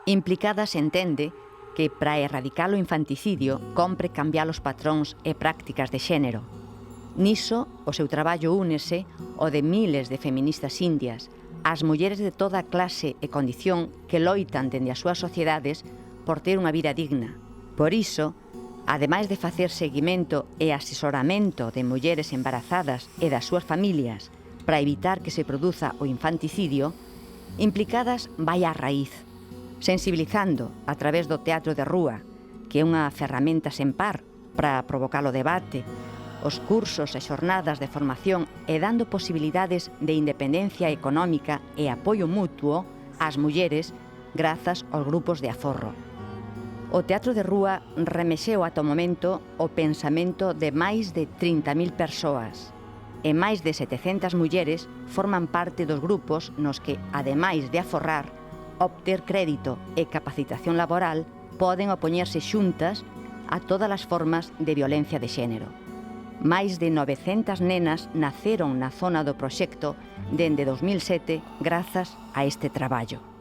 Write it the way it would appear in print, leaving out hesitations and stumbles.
Implicadas entende que para erradicar o infanticidio compre cambiar os patróns e prácticas de xénero. Niso, o seu traballo únese ao de miles de feministas indias, as mulleres de toda clase e condición que loitan dende as súas sociedades por ter unha vida digna. Por iso, ademais de facer seguimento e asesoramento de mulleres embarazadas e das súas familias para evitar que se produza o infanticidio, Implicadas vai á raíz, sensibilizando a través do teatro de rúa, que é unha ferramenta sen par para provocar o debate, os cursos e xornadas de formación e dando posibilidades de independencia económica e apoio mutuo ás mulleres grazas aos grupos de aforro. O teatro de rúa remexeu ata o momento o pensamento de máis de 30.000 persoas e máis de 700 mulleres forman parte dos grupos nos que, ademais de aforrar, obter crédito e capacitación laboral, poden opoñerse xuntas a todas as formas de violencia de xénero. Máis de 900 nenas naceron na zona do proxecto dende 2007 grazas a este traballo.